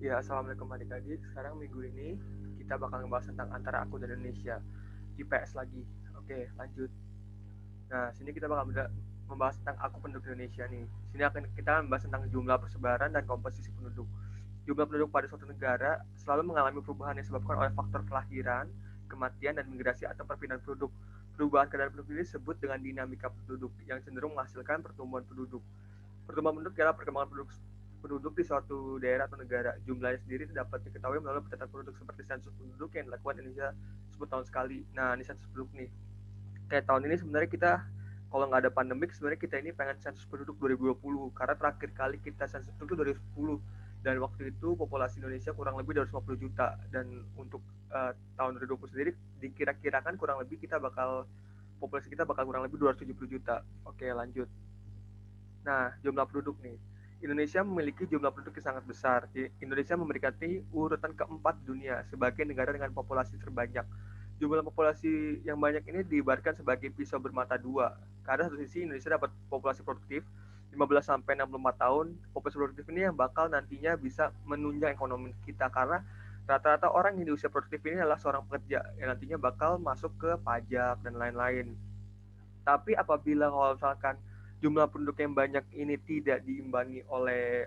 Ya, assalamualaikum adik-adik. Sekarang minggu ini kita bakal ngebahas tentang antara aku dan Indonesia. IPS lagi. Oke, lanjut. Nah, sini kita bakal membahas tentang aku penduduk Indonesia nih. Sini akan kita membahas tentang jumlah persebaran dan komposisi penduduk. Jumlah penduduk pada suatu negara selalu mengalami perubahan yang disebabkan oleh faktor kelahiran, kematian, dan migrasi atau perpindahan penduduk. Perubahan kadar penduduk ini disebut dengan dinamika penduduk yang cenderung menghasilkan pertumbuhan penduduk. Pertumbuhan penduduk adalah perkembangan penduduk di suatu daerah atau negara. Jumlahnya sendiri dapat diketahui melalui pencatatan penduduk seperti sensus penduduk yang dilakukan di Indonesia 10 tahun sekali. Nah, ini sensus penduduk nih. Kayak tahun ini sebenarnya kita kalau nggak ada pandemik sebenarnya kita ini pengen sensus penduduk 2020 karena terakhir kali kita sensus penduduk 2010 dan waktu itu populasi Indonesia kurang lebih 250 juta dan untuk tahun 2020 sendiri dikira-kirakan kurang lebih kita bakal populasi kita bakal kurang lebih 270 juta. Oke, lanjut. Nah, jumlah penduduk nih. Indonesia memiliki jumlah penduduk yang sangat besar. Indonesia memiliki urutan keempat dunia sebagai negara dengan populasi terbanyak. Jumlah populasi yang banyak ini diibaratkan sebagai pisau bermata dua. Karena satu sisi Indonesia dapat populasi produktif 15 sampai 64 tahun. Populasi produktif ini yang bakal nantinya bisa menunjang ekonomi kita karena rata-rata orang yang di usia produktif ini adalah seorang pekerja yang nantinya bakal masuk ke pajak dan lain-lain. Tapi apabila kalau misalkan jumlah penduduk yang banyak ini tidak diimbangi oleh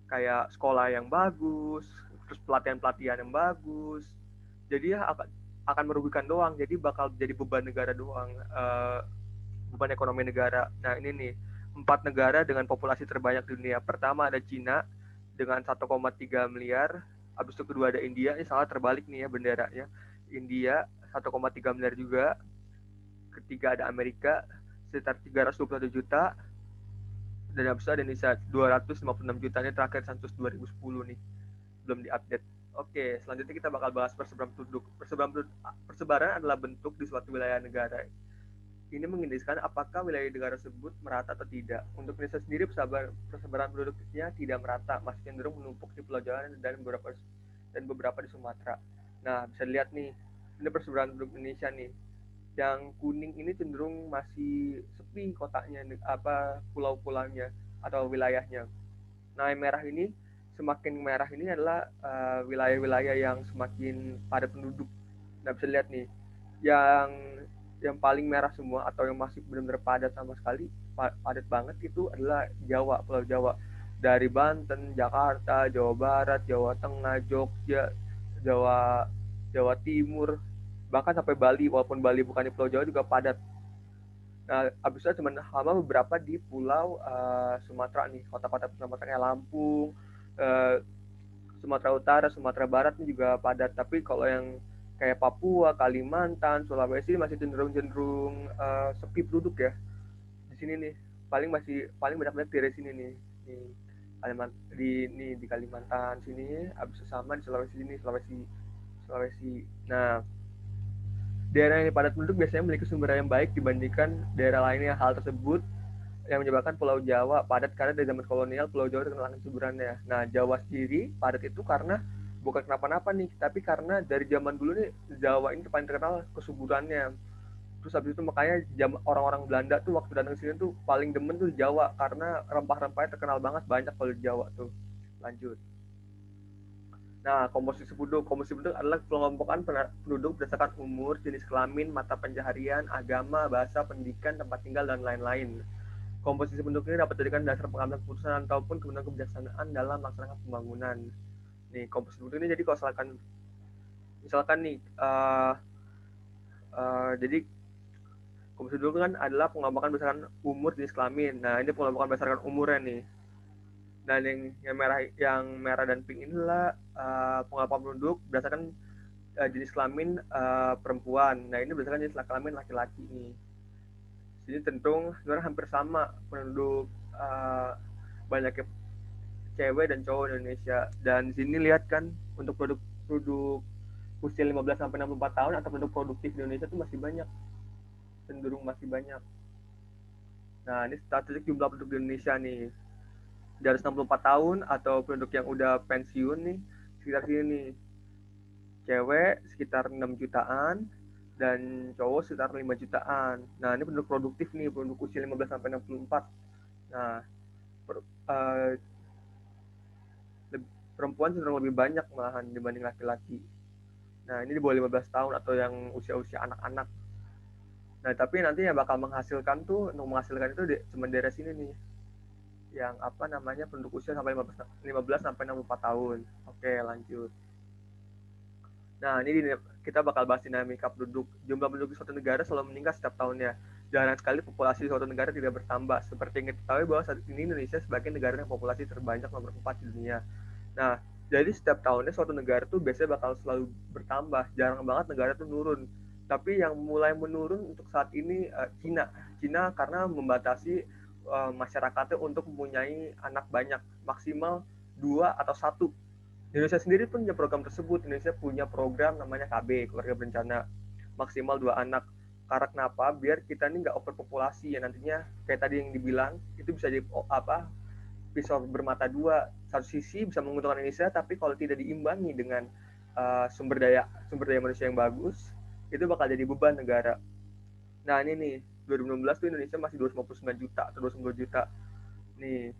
kayak sekolah yang bagus, terus pelatihan-pelatihan yang bagus, jadi ya akan merugikan doang. Jadi bakal jadi beban negara doang, beban ekonomi negara. Nah ini nih, 4 negara dengan populasi terbanyak di dunia. Pertama ada Cina dengan 1,3 miliar. Habis itu kedua ada India. Ini salah terbalik nih ya benderanya. India 1,3 miliar juga. Ketiga ada Amerika sekitar 321 juta, dan habis itu ada Indonesia 256 juta. Ini terakhir sensus 2010 nih, belum diupdate. Oke, selanjutnya kita bakal bahas persebaran penduduk. Persebaran adalah bentuk di suatu wilayah negara. Ini mengindikasikan apakah wilayah negara tersebut merata atau tidak. Untuk Indonesia sendiri, persebaran penduduknya tidak merata, masih cenderung menumpuk di Pulau Jawa dan beberapa di Sumatera. Nah, bisa dilihat nih, ini persebaran penduduk Indonesia nih. Yang kuning ini cenderung masih sepi kotaknya, pulau-pulaunya atau wilayahnya. Nah, yang merah ini, semakin merah ini adalah wilayah-wilayah yang semakin padat penduduk. Nah, bisa lihat nih, yang paling merah semua atau yang masih benar-benar padat sama sekali, padat banget itu adalah Jawa, Pulau Jawa. Dari Banten, Jakarta, Jawa Barat, Jawa Tengah, Jogja, Jawa Jawa Timur, bahkan sampai Bali. Walaupun Bali bukan di Pulau Jawa juga padat. Nah, habis itu cuma hama beberapa di Pulau Sumatera nih, kota-kota Sumatera kayak Lampung, uh, Sumatera Utara, Sumatera Barat ini juga padat. Tapi kalau yang kayak Papua, Kalimantan, Sulawesi masih cenderung sepi penduduk ya. Di sini nih paling banyak dari sini nih. Di di Kalimantan sini, habis itu sama di Sulawesi sini, Sulawesi. Nah, daerah yang padat penduduk biasanya memiliki sumber daya yang baik dibandingkan daerah lainnya. Hal tersebut yang menyebabkan Pulau Jawa padat karena dari zaman kolonial Pulau Jawa terkenal akan suburannya. Nah, Jawa sendiri padat itu karena bukan kenapa-napa nih, tapi karena dari zaman dulu nih Jawa ini paling terkenal kesuburannya. Terus habis itu makanya orang-orang Belanda tuh waktu datang ke sini tuh paling demen tuh Jawa karena rempah-rempahnya terkenal banget, banyak kalau di Jawa tuh. Lanjut. Nah, komposisi penduduk adalah pengelompokan penduduk berdasarkan umur, jenis kelamin, mata pencaharian, agama, bahasa, pendidikan, tempat tinggal, dan lain-lain. Komposisi penduduk ini dapat dijadikan dasar pengambilan keputusan ataupun kemudian kebijaksanaan dalam melaksanakan pembangunan. Nih, komposisi penduduk ini jadi kalau misalkan nih, jadi komposisi penduduk kan adalah pengelompokan berdasarkan umur, jenis kelamin. Nah, ini pengelompokan berdasarkan umurnya nih. Dan yang merah dan pink inilah pengelompokan penduduk berdasarkan jenis kelamin perempuan. Nah, ini berdasarkan jenis kelamin laki-laki nih. Jadi cenderung sebenarnya hampir sama penduduk banyaknya cewek dan cowok di Indonesia. Dan di sini lihat kan untuk penduduk usia 15 sampai 64 tahun atau penduduk produktif di Indonesia itu masih banyak, cenderung masih banyak. Nah, ini statistik jumlah penduduk di Indonesia nih. Di atas 64 tahun atau penduduk yang udah pensiun nih, sekitar sini nih. Cewek sekitar 6 jutaan dan cowok sekitar 5 jutaan. Nah, ini penduduk produktif nih, penduduk usia 15 sampai 64. Nah, per, uh, perempuan cenderung lebih banyak malahan dibanding laki-laki. Nah, ini di bawah 15 tahun atau yang usia-usia anak-anak. Nah, tapi nanti yang bakal menghasilkan tuh, untuk menghasilkan itu cuma daerah sini nih, yang apa namanya, penduduk usia sampai 15 sampai 64 tahun. Oke, lanjut. Nah, ini kita bakal bahas dinamika penduduk. Jumlah penduduk di suatu negara selalu meningkat setiap tahunnya. Jarang sekali populasi suatu negara tidak bertambah. Seperti yang kita ketahui bahwa saat ini Indonesia sebagai negara yang populasi terbanyak nomor 4 di dunia. Nah, jadi setiap tahunnya suatu negara tuh biasanya bakal selalu bertambah. Jarang banget negara tuh nurun. Tapi yang mulai menurun untuk saat ini Cina. Cina karena membatasi masyarakatnya untuk mempunyai anak banyak, maksimal 2 atau 1. Indonesia sendiri punya program tersebut. Indonesia punya program namanya KB, keluarga berencana, maksimal 2 anak. Karena kenapa? Biar kita ini nggak overpopulasi ya, nantinya kayak tadi yang dibilang itu bisa jadi pisau bermata dua. Satu sisi bisa menguntungkan Indonesia, tapi kalau tidak diimbangi dengan sumber daya manusia yang bagus, itu bakal jadi beban negara. Nah, ini nih 2016 tuh Indonesia masih 259 juta atau 29 juta. Nih,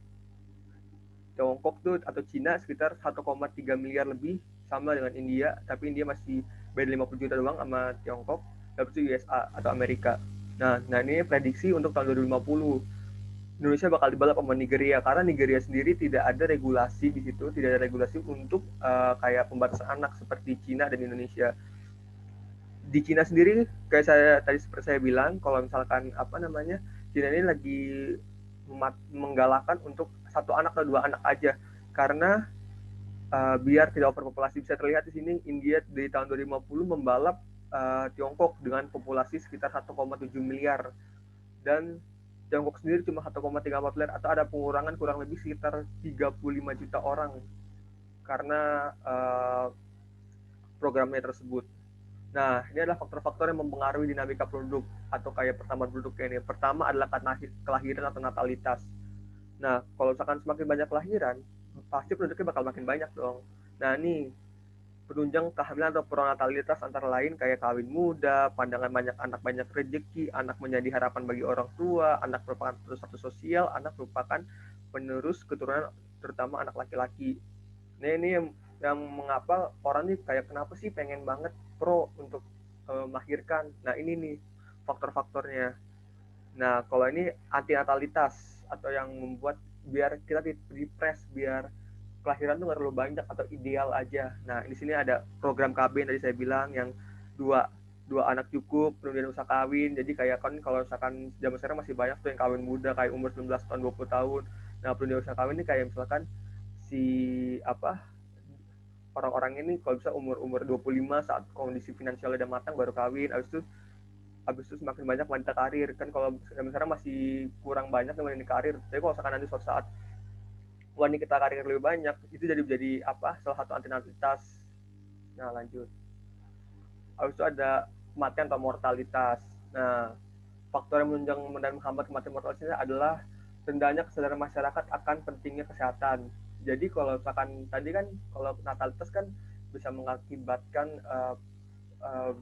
Tiongkok tuh atau Cina sekitar 1,3 miliar lebih, sama dengan India, tapi India masih beda 50 juta doang sama Tiongkok, tapi itu USA atau Amerika. Nah ini prediksi untuk tahun 2050 Indonesia bakal dibalap sama Nigeria, karena Nigeria sendiri tidak ada regulasi di situ, tidak ada regulasi untuk kayak pembatasan anak seperti Cina dan Indonesia. Di Cina sendiri kayak seperti saya bilang, kalau misalkan apa namanya, Cina ini lagi menggalakkan untuk 1 anak atau 2 anak aja, karena biar tidak overpopulasi. Bisa terlihat di sini India di tahun 2050 membalap Tiongkok dengan populasi sekitar 1,7 miliar, dan Tiongkok sendiri cuma 1,34 miliar, atau ada pengurangan kurang lebih sekitar 35 juta orang karena programnya tersebut. Nah, ini adalah faktor-faktor yang mempengaruhi dinamika penduduk atau kayak pertambahan penduduk ini. Pertama adalah kelahiran atau natalitas. Nah, kalau misalkan semakin banyak kelahiran, pasti penduduknya bakal makin banyak dong. Nah, ini penunjang kehamilan atau pronatalitas antara lain kayak kawin muda, pandangan banyak anak banyak rezeki, anak menjadi harapan bagi orang tua, anak merupakan penerus status sosial, anak merupakan penerus keturunan terutama anak laki-laki. Nah, ini yang mengapa orang nih kayak kenapa sih pengen banget pro untuk melahirkan. Nah, ini nih faktor-faktornya. Nah, kalau ini antinatalitas atau yang membuat biar kita depres, biar kelahiran tuh nggak terlalu banyak atau ideal aja. Nah, di sini ada program KB yang tadi saya bilang, yang dua dua anak cukup, kemudian usaha kawin. Jadi kayak kan kalau misalkan zaman sekarang masih banyak tuh yang kawin muda kayak umur 19 tahun 20 tahun. Nah, penunjang usaha kawin ini kayak misalkan si apa orang-orang ini kalau bisa umur 25 saat kondisi finansialnya udah matang baru kawin. Habis itu semakin banyak wanita karir, kan kalau sekarang masih kurang banyak yang wanita karir, tapi kalau misalkan nanti suatu saat wanita karir lebih banyak, itu jadi apa, salah satu antinatalitas. Nah, lanjut. Habis itu ada kematian atau mortalitas. Nah, faktor yang menunjang dan menghambat kematian mortalitas adalah rendahnya kesadaran masyarakat akan pentingnya kesehatan. Jadi kalau misalkan tadi kan kalau natalitas kan bisa mengakibatkan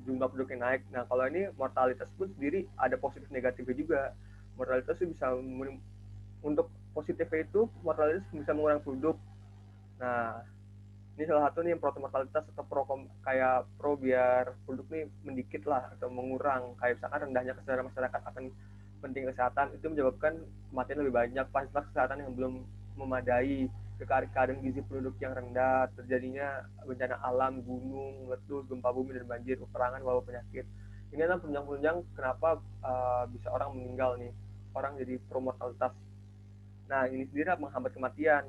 jumlah penduduk yang naik. Nah, kalau ini mortalitas pun sendiri ada positif negatifnya juga. Mortalitas itu bisa untuk positifnya itu mortalitas bisa mengurangi penduduk. Nah, ini salah satu nih yang pro mortalitas atau kayak pro biar penduduk nih mendikit lah atau mengurang, kayak misalkan rendahnya kesadaran masyarakat akan penting kesehatan itu menyebabkan kematian lebih banyak, fasilitas kesehatan yang belum memadai, keadaan gizi penduduk yang rendah, terjadinya bencana alam, gunung, meletus, gempa bumi dan banjir, peperangan, wabah, penyakit. Ini adalah penunjang-penunjang kenapa bisa orang meninggal nih, orang jadi pro mortalitas. Nah, ini sendiri menghambat kematian.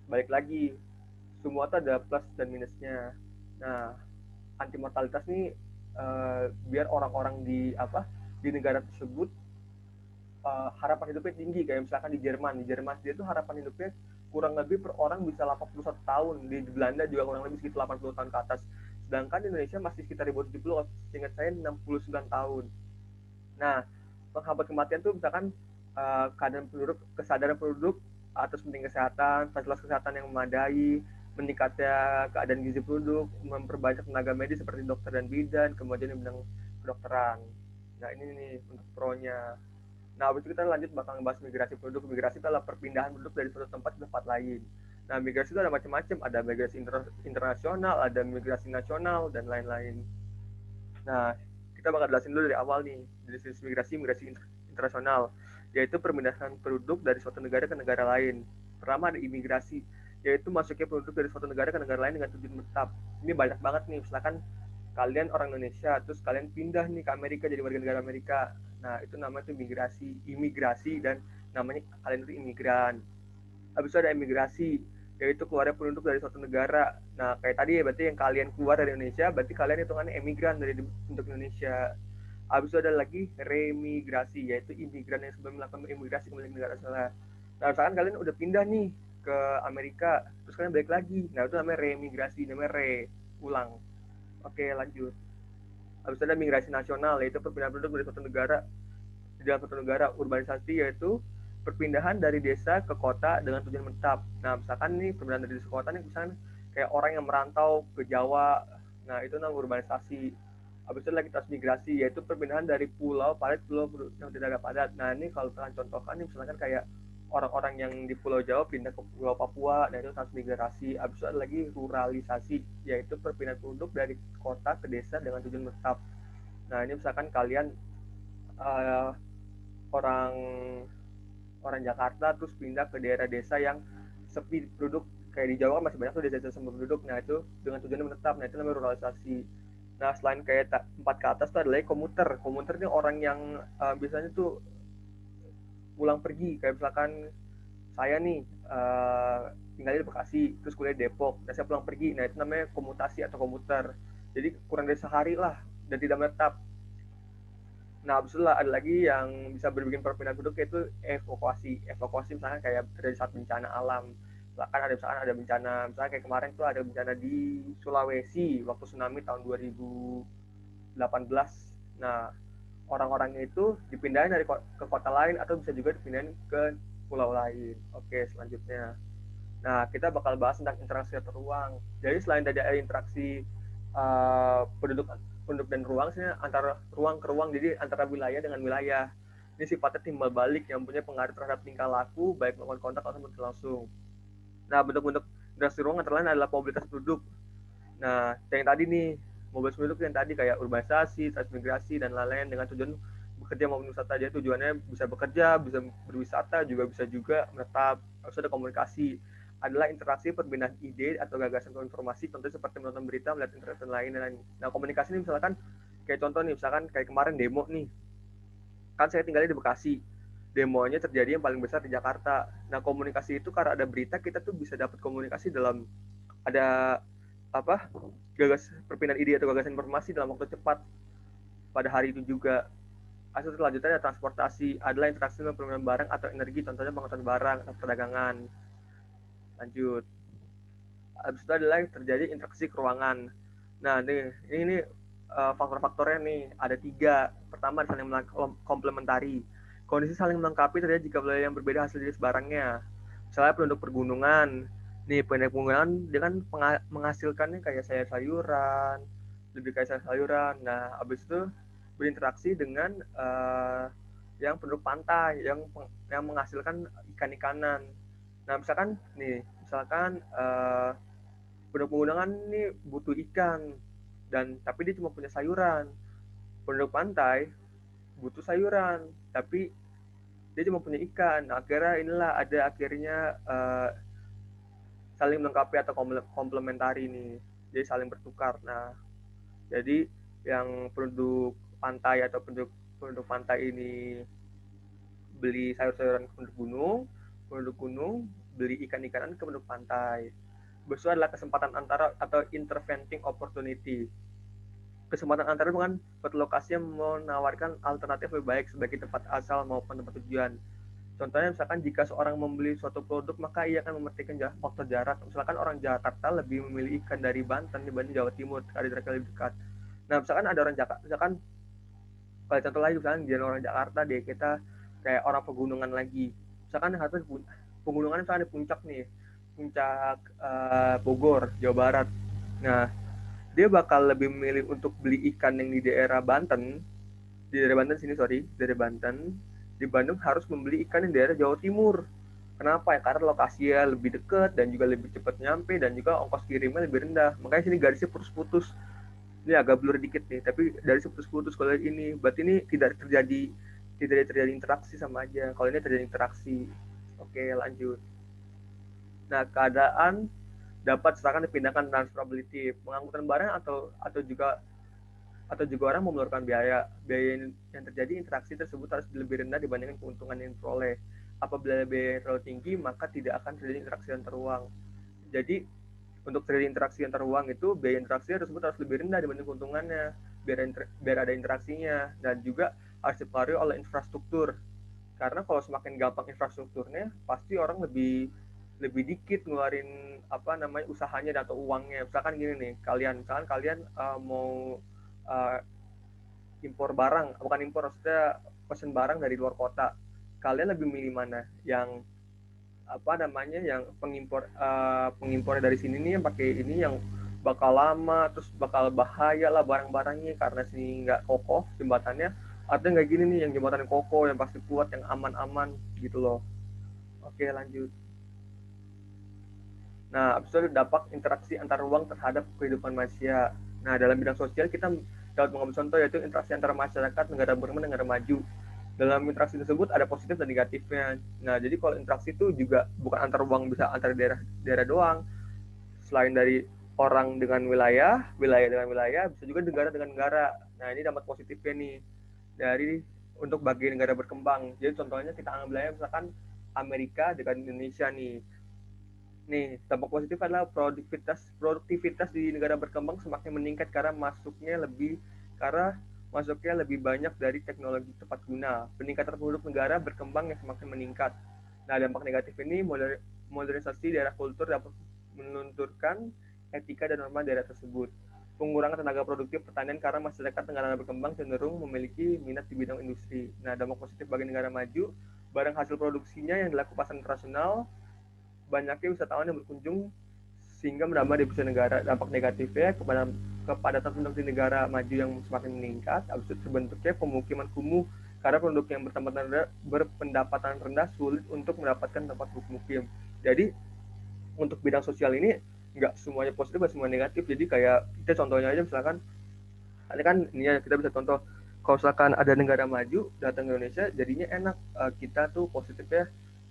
Balik lagi, semua tuh ada plus dan minusnya. Nah, anti mortalitas nih biar orang-orang di negara tersebut harapan hidupnya tinggi, kayak misalkan di Jerman dia tuh harapan hidupnya kurang lebih per orang bisa 81 tahun, di Belanda juga kurang lebih sekitar 80 tahun ke atas, sedangkan di Indonesia masih sekitar 70, seingat saya 69 tahun. Nah, penghambat kematian tuh misalkan kesadaran penduduk atas penting kesehatan, fasilitas kesehatan yang memadai, meningkatnya keadaan gizi penduduk, memperbanyak tenaga medis seperti dokter dan bidan, kemudian yang bidang kedokteran. Nah, ini nih untuk pro-nya. Nah, habis itu kita lanjut bakal ngebahas migrasi penduduk. Migrasi itu adalah perpindahan penduduk dari suatu tempat ke tempat lain. Nah, migrasi itu ada macam-macam, ada migrasi internasional, ada migrasi nasional, dan lain-lain. Nah, kita bakal jelasin dulu dari awal nih, dari sisi migrasi internasional, yaitu perpindahan penduduk dari suatu negara ke negara lain. Pertama ada imigrasi, yaitu masuknya penduduk dari suatu negara ke negara lain dengan tujuan menetap. Ini banyak banget nih, misalkan kalian orang Indonesia, terus kalian pindah nih ke Amerika jadi warga negara Amerika. Nah, itu namanya tuh imigrasi, dan namanya kalian itu imigran. Habis itu ada emigrasi, yaitu keluarnya penduduk dari suatu negara. Nah, kayak tadi ya, berarti yang kalian keluar dari Indonesia, berarti kalian hitungannya emigran dari untuk Indonesia. Habis itu ada lagi remigrasi, yaitu imigran yang sebelum melakukan imigrasi kembali ke negara asalnya. Nah, misalkan kalian udah pindah nih ke Amerika, terus kalian balik lagi. Nah, itu namanya remigrasi, namanya ulang. Oke, lanjut. Habis itu ada migrasi nasional, yaitu perpindahan penduduk dari suatu negara di dalam suatu negara. Urbanisasi yaitu perpindahan dari desa ke kota dengan tujuan menetap. Nah, misalkan nih perpindahan dari desa ke kota nih, misalkan kayak orang yang merantau ke Jawa. Nah, itu namanya urbanisasi. Habis itu lagi transmigrasi, yaitu perpindahan dari pulau padat ke pulau yang tidak padat. Nah, ini kalau kalian contohkan nih, misalkan kayak orang-orang yang di Pulau Jawa pindah ke Pulau Papua, nah itu transmigrasi. Habis itu ada lagi ruralisasi, yaitu perpindahan penduduk dari kota ke desa dengan tujuan menetap. Nah, ini misalkan kalian uh, orang orang Jakarta terus pindah ke daerah desa yang sepi penduduk, kayak di Jawa kan masih banyak tuh desa-desa semua penduduk. Nah, itu dengan tujuan menetap. Nah, itu namanya ruralisasi. Nah, selain kayak empat ke atas tuh ada lagi komuter. Komuter ini orang yang biasanya tuh pulang pergi, kayak misalkan saya nih tinggal di Bekasi terus kuliah di Depok, dan saya pulang pergi. Nah, itu namanya komutasi atau komuter, jadi kurang dari sehari lah dan tidak menetap. Nah, abis itu ada lagi yang bisa berbikin perpindahan penduduk, yaitu evakuasi. Evakuasi misalnya kayak dari saat bencana alam. Misalkan ada bencana, misalnya kayak kemarin tuh ada bencana di Sulawesi waktu tsunami tahun 2018. Nah, orang-orangnya itu dipindahin ke kota lain atau bisa juga dipindahin ke pulau lain. Oke, selanjutnya. Nah, kita bakal bahas tentang interaksi atau ruang. Jadi selain dari interaksi penduduk penduduk dan ruang, sih antara ruang ke ruang, jadi antara wilayah dengan wilayah. Ini sifatnya timbal balik yang punya pengaruh terhadap tingkah laku, baik melakukan kontak atau langsung. Nah, bentuk-bentuk interaksi ruang antara lain adalah mobilitas penduduk. Nah, yang tadi nih, mobilitas penduduk yang tadi kayak urbanisasi, transmigrasi, dan lain-lain dengan tujuan bekerja maupun wisata. Jadi tujuannya bisa bekerja, bisa berwisata, juga bisa juga menetap. Harus ada komunikasi. Adalah interaksi perpindahan ide atau gagasan atau informasi, contohnya seperti menonton berita, melihat internet, dan lain-lain. Nah, komunikasi ini misalkan kayak contoh nih, misalkan kayak kemarin demo nih. Kan saya tinggalnya di Bekasi. Demonya terjadi yang paling besar di Jakarta. Nah, komunikasi itu karena ada berita, kita tuh bisa dapat komunikasi dalam ada apa perpindahan ide atau gagasan informasi dalam waktu cepat pada hari itu juga. Hasil selanjutnya ada transportasi, adalah interaksi dengan perpindahan barang atau energi, contohnya pengangkutan barang atau perdagangan. Lanjut. Habis itu adalah terjadi interaksi ke ruangan. Nah, ini faktor-faktornya nih ada 3. Pertama, saling komplementari. Kondisi saling melengkapi terjadi jika wilayah yang berbeda hasil jenis barangnya. Misalnya penduduk pergunungan. Nih, penduduk pergunungan dia kan menghasilkannya kayak sayur-sayuran, lebih kayak sayur-sayuran. Nah, habis itu berinteraksi dengan yang penduduk pantai yang menghasilkan ikan-ikanan. Nah, misalkan penduduk pegunungan ini butuh ikan, dan tapi dia cuma punya sayuran. Penduduk pantai butuh sayuran, tapi dia cuma punya ikan. Nah, akhirnya saling melengkapi atau komplementari nih, jadi saling bertukar. Nah, jadi yang penduduk pantai atau penduduk pantai ini beli sayur-sayuran ke penduduk gunung beli ikan-ikanan ke penduduk pantai. Besok adalah kesempatan antara atau interventing opportunity. Kesempatan antara dengan suatu lokasi yang menawarkan alternatif lebih baik sebagai tempat asal maupun tempat tujuan. Contohnya misalkan jika seorang membeli suatu produk, maka ia akan memerhatikan faktor jarak. Misalkan orang Jakarta lebih memilih ikan dari Banten dibanding Jawa Timur karena jaraknya lebih dekat. Nah, misalkan ada orang Jakarta, misalkan kalau contoh lagi, misalkan dia orang Jakarta, dia kita kayak orang pegunungan lagi. Misalkan harus pegunungan misalkan di puncak nih, puncak Bogor, Jawa Barat. Nah, dia bakal lebih memilih untuk beli ikan yang di daerah Banten, di daerah Banten, dibanding harus membeli ikan yang di daerah Jawa Timur. Kenapa ya? Karena lokasinya lebih dekat dan juga lebih cepat nyampe dan juga ongkos kirimnya lebih rendah. Makanya sini garisnya putus-putus. Ini agak blur dikit nih, tapi garisnya putus-putus. Kalau ini, berarti ini tidak terjadi interaksi sama aja. Kalau ini terjadi interaksi. Oke, lanjut. Nah, keadaan dapat seakan dipindahkan transferability. Pengangkutan barang atau juga orang mengeluarkan biaya. Biaya yang terjadi interaksi tersebut harus lebih rendah dibandingkan keuntungan yang diperoleh. Apabila biaya yang terlalu tinggi, maka tidak akan terjadi interaksi antar uang. Jadi, untuk terjadi interaksi antar uang itu, biaya interaksi tersebut harus lebih rendah dibanding keuntungannya, biar ada interaksinya, dan juga harus dipengaruhi oleh infrastruktur. Karena kalau semakin gampang infrastrukturnya, pasti orang lebih lebih dikit ngeluarin usahanya atau uangnya. Misalkan gini nih, misalkan kalian mau uh, impor barang, bukan impor, maksudnya pesen barang dari luar kota. Kalian lebih milih mana? Yang pengimpornya dari sini nih yang pakai ini yang bakal lama, terus bakal bahaya lah barang-barangnya karena sini nggak kokoh jembatannya, atau nggak gini nih yang jembatan kokoh yang pasti kuat, yang aman-aman gitu loh. Oke, lanjut. Nah, habis itu dampak interaksi antar ruang terhadap kehidupan manusia. Nah, dalam bidang sosial kita dapat mengambil contoh yaitu interaksi antara masyarakat negara berkembang dan negara maju. Dalam interaksi tersebut ada positif dan negatifnya. Nah, jadi kalau interaksi itu juga bukan antar ruang, bisa antar daerah doang. Selain dari orang dengan wilayah, wilayah dengan wilayah, bisa juga negara dengan negara. Nah, ini dampak positifnya nih dari untuk bagi negara berkembang. Jadi contohnya kita ambil aja misalkan Amerika dengan Indonesia nih. Nih, dampak positif adalah produktivitas di negara berkembang semakin meningkat karena masuknya lebih banyak dari teknologi tepat guna. Peningkatan penduduk negara berkembang yang semakin meningkat. Nah, dampak negatif ini modernisasi daerah kultur dapat melunturkan etika dan norma daerah tersebut. Pengurangan tenaga produktif pertanian karena masyarakat negara berkembang cenderung memiliki minat di bidang industri. Nah, dampak positif bagi negara maju, barang hasil produksinya yang dilakukan pasar internasional, banyaknya wisatawan yang berkunjung sehingga menambah devisa negara. Dampak negatifnya kepadatan penduduk di negara maju yang semakin meningkat, habis itu terbentuknya pemukiman kumuh karena penduduk yang berpendapatan rendah sulit untuk mendapatkan tempat bermukim. Jadi untuk bidang sosial ini nggak semuanya positif, nggak semuanya negatif. Jadi kayak kita contohnya aja misalkan, ini kan ini ya, kita bisa contoh kalau misalkan ada negara maju datang ke Indonesia, jadinya enak. Kita tuh positifnya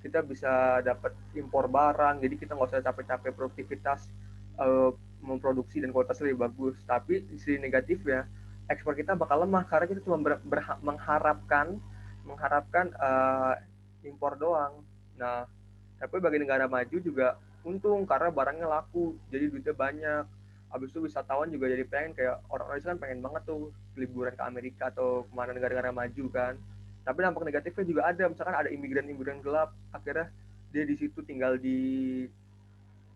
kita bisa dapat impor barang, jadi kita nggak usah capek-capek produktivitas memproduksi dan kualitasnya lebih bagus. Tapi sisi negatifnya ekspor kita bakal lemah karena kita cuma mengharapkan impor doang. Nah, tapi bagi negara maju juga untung karena barangnya laku, jadi duitnya banyak. Habis itu wisatawan juga jadi pengen, kayak orang Indonesia kan pengen banget tuh liburan ke Amerika atau kemana negara-negara maju kan. Tapi dampak negatifnya juga ada, misalkan ada imigran-imigran gelap, akhirnya dia di situ tinggal di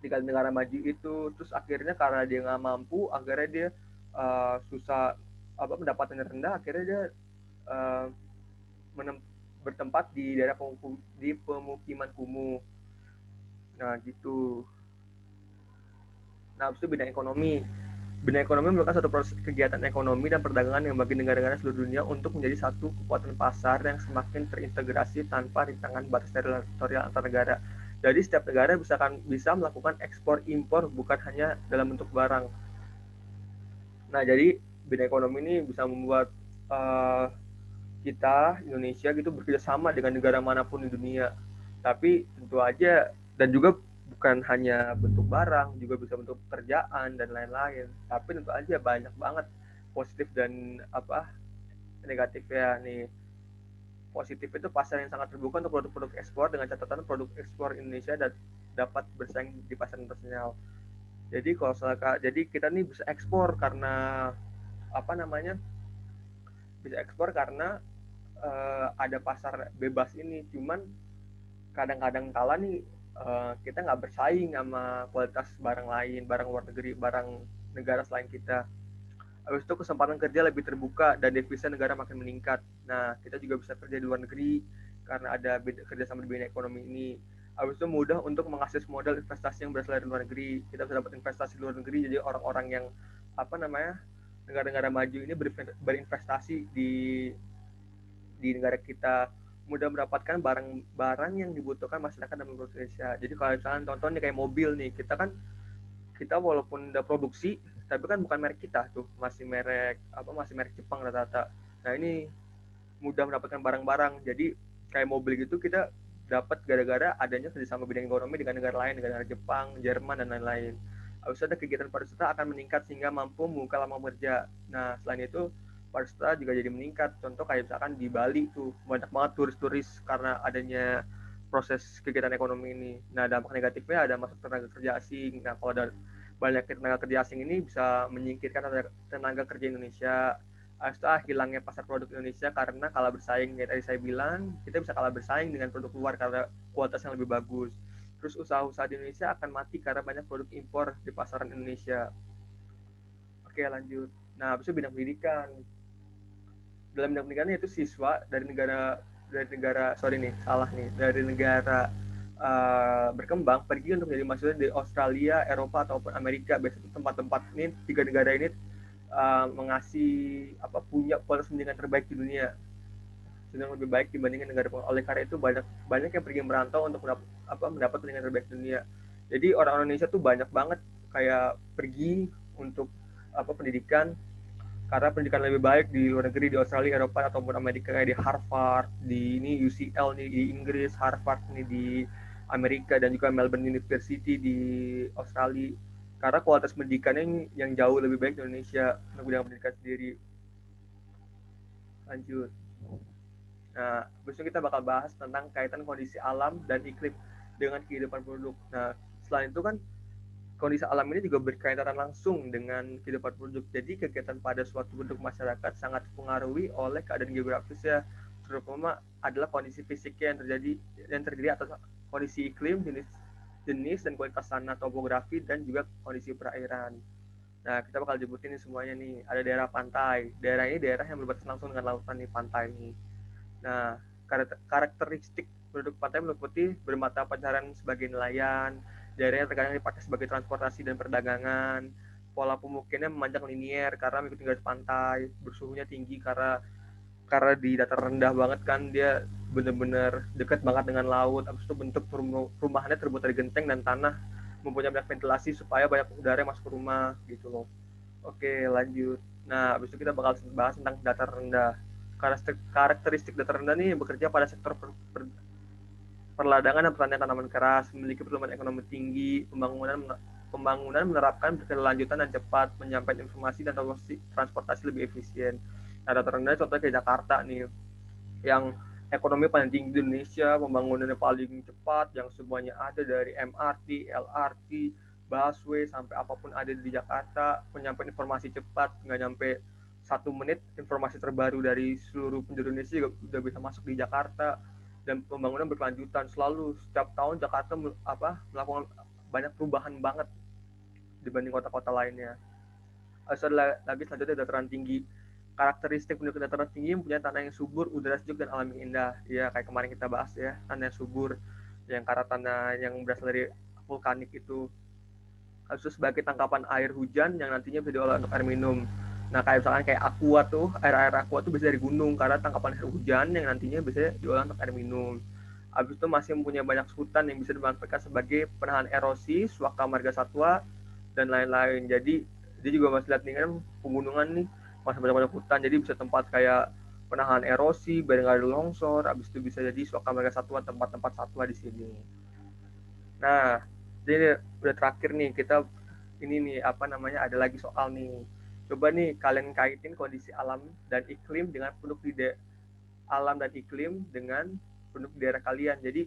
negara maju itu, terus akhirnya karena dia nggak mampu, akhirnya dia susah, pendapatannya rendah, akhirnya dia uh, bertempat di pemukiman kumuh. Nah gitu. Nah, habis itu bidang ekonomi merupakan satu proses kegiatan ekonomi dan perdagangan yang bagi negara-negara seluruh dunia untuk menjadi satu kekuatan pasar yang semakin terintegrasi tanpa rintangan batas teritorial antar negara. Jadi setiap negara bisa melakukan ekspor impor bukan hanya dalam bentuk barang. Nah, jadi bidang ekonomi ini bisa membuat kita Indonesia gitu bekerja sama dengan negara manapun di dunia. Tapi tentu aja, dan juga bukan hanya bentuk barang, juga bisa bentuk pekerjaan dan lain-lain. Tapi tentu aja banyak banget positif dan negatifnya nih. Positif itu pasar yang sangat terbuka untuk produk-produk ekspor, dengan catatan produk ekspor Indonesia dapat bersaing di pasar internasional. Jadi kita nih bisa ekspor karena apa namanya? Bisa ekspor karena ada pasar bebas ini. Cuman kadang-kadang kala nih kita nggak bersaing sama kualitas barang lain, barang luar negeri, barang negara selain kita. Habis itu kesempatan kerja lebih terbuka dan devisa negara makin meningkat. Nah, kita juga bisa kerja di luar negeri karena ada kerjasama di bidang ekonomi ini. Habis itu mudah untuk mengakses modal investasi yang berasal dari luar negeri. Kita bisa dapat investasi di luar negeri, jadi orang-orang yang negara-negara maju ini berinvestasi di negara kita, mudah mendapatkan barang-barang yang dibutuhkan masyarakat dan Indonesia. Jadi kalau misalkan contohnya kayak mobil nih, kita walaupun udah produksi, tapi kan bukan merek kita tuh, masih merek Jepang rata-rata. Nah ini mudah mendapatkan barang-barang. Jadi kayak mobil gitu kita dapat gara-gara adanya kerjasama bidang ekonomi dengan negara lain, negara Jepang, Jerman dan lain-lain. Habis ada kegiatan pariwisata akan meningkat sehingga mampu membuka lapangan kerja. Nah selain itu pariwisata juga jadi meningkat. Contoh kayak misalkan di Bali tuh banyak banget turis-turis karena adanya proses kegiatan ekonomi ini. Nah dampak negatifnya ada masuk tenaga kerja asing. Nah kalau ada banyak tenaga kerja asing ini bisa menyingkirkan tenaga kerja Indonesia. Setelah hilangnya pasar produk Indonesia karena kalah bersaing, kayak tadi saya bilang kita bisa kalah bersaing dengan produk luar karena kualitasnya lebih bagus. Terus usaha-usaha di Indonesia akan mati karena banyak produk impor di pasaran Indonesia. Oke lanjut. Nah habis itu bidang pendidikan. Dalam bidang pendidikan itu siswa dari negara berkembang pergi untuk menjadi mahasiswa di Australia, Eropa ataupun Amerika. Biasanya tempat-tempat ini, tiga negara ini mengasih punya kualitas pendidikan terbaik di dunia, sedang lebih baik dibandingkan negara. Oleh karena itu banyak yang pergi merantau untuk mendapat pendidikan terbaik di dunia. Jadi orang Indonesia tuh banyak banget kayak pergi untuk pendidikan karena pendidikan lebih baik di luar negeri, di Australia, Eropa ataupun Amerika, kayak di Harvard, di ini UCL nih di Inggris, Harvard nih di Amerika, dan juga Melbourne University di Australia. Karena kualitas pendidikannya yang jauh lebih baik di Indonesia untuk bidang pendidikan sendiri. Lanjut. Nah, besok kita bakal bahas tentang kaitan kondisi alam dan iklim dengan kehidupan penduduk. Nah, selain itu kan kondisi alam ini juga berkaitan langsung dengan kehidupan penduduk. Jadi kegiatan pada suatu bentuk masyarakat sangat dipengaruhi oleh keadaan geografisnya, terutama adalah kondisi fisiknya yang terjadi atas kondisi iklim, jenis dan kualitas tanah, topografi, dan juga kondisi perairan. Nah, kita bakal jemputin ini semuanya nih. Ada daerah pantai. Daerah ini daerah yang berbatasan langsung dengan lautan nih, pantai ini. Nah, karakteristik penduduk pantai meliputi bermata pencaharian sebagai nelayan, daerahnya terkadang dipakai sebagai transportasi dan perdagangan, pola pemukimannya memanjang linier karena mengikuti garis pantai, bersuhunya tinggi karena di datar rendah banget kan, dia bener-bener dekat banget dengan laut. Habis itu bentuk perumahannya terbuat dari genteng dan tanah, mempunyai banyak ventilasi supaya banyak udara yang masuk ke rumah gitu loh. Oke lanjut. Nah habis itu kita bakal bahas tentang datar rendah. Karakteristik datar rendah nih bekerja pada sektor perladangan dan pertanian tanaman keras, memiliki pertumbuhan ekonomi tinggi, pembangunan menerapkan berkelanjutan dan cepat, menyampaikan informasi dan transportasi lebih efisien. Nah, datar rendah contohnya kayak Jakarta nih, yang ekonomi paling tinggi di Indonesia, pembangunannya paling cepat, yang semuanya ada dari MRT, LRT, busway, sampai apapun ada di Jakarta, penyampaian informasi cepat, nggak nyampe 1 menit, informasi terbaru dari seluruh penjuru Indonesia juga udah bisa masuk di Jakarta, dan pembangunan berkelanjutan selalu. Setiap tahun Jakarta melakukan banyak perubahan banget dibanding kota-kota lainnya. Lagi selanjutnya dataran tinggi. Karakteristik penduduk dataran tinggi mempunyai tanah yang subur, udara sejuk, dan alam yang indah. Ya kayak kemarin kita bahas ya, tanah yang subur, yang karena tanah yang berasal dari vulkanik itu. Harus sebagai tangkapan air hujan yang nantinya bisa diolah untuk air minum. Nah kayak misalkan kayak air aqua tuh bisa dari gunung karena tangkapan air hujan yang nantinya bisa diolah untuk air minum. Habis itu masih mempunyai banyak hutan yang bisa dimanfaatkan sebagai penahan erosi, suaka marga satwa, dan lain-lain. Jadi dia juga masih lihat nih kan pegunungan nih, masih banyak hutan, jadi bisa tempat kayak penahan erosi biar nggak ada longsor. Habis itu bisa jadi suaka marga satwa, tempat-tempat satwa di sini. Nah jadi udah terakhir nih, kita ini nih ada lagi soal nih. Coba nih kalian kaitin kondisi alam dan iklim dengan penduduk di alam dan iklim dengan penduduk di daerah kalian. Jadi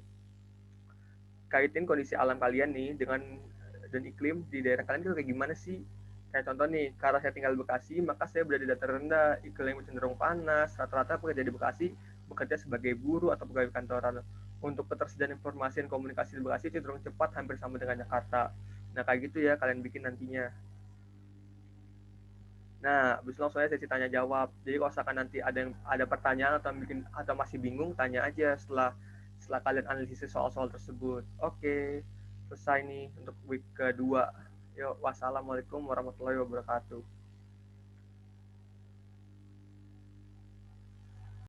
kaitin kondisi alam kalian nih dengan dan iklim di daerah kalian itu kayak gimana sih? Kayak contoh nih, karena saya tinggal di Bekasi, maka saya berada di datar rendah, iklim cenderung panas, rata-rata pekerja di Bekasi bekerja sebagai buruh atau pegawai kantoran. Untuk ketersediaan informasi dan komunikasi di Bekasi cenderung cepat, hampir sama dengan Jakarta. Nah, kayak gitu ya kalian bikin nantinya. Nah, habis langsung aja sesi tanya jawab. Jadi kalau misalkan nanti ada pertanyaan atau masih bingung, tanya aja setelah kalian analisis soal-soal tersebut. Oke, selesai nih untuk week kedua. Yuk, wassalamualaikum warahmatullahi wabarakatuh.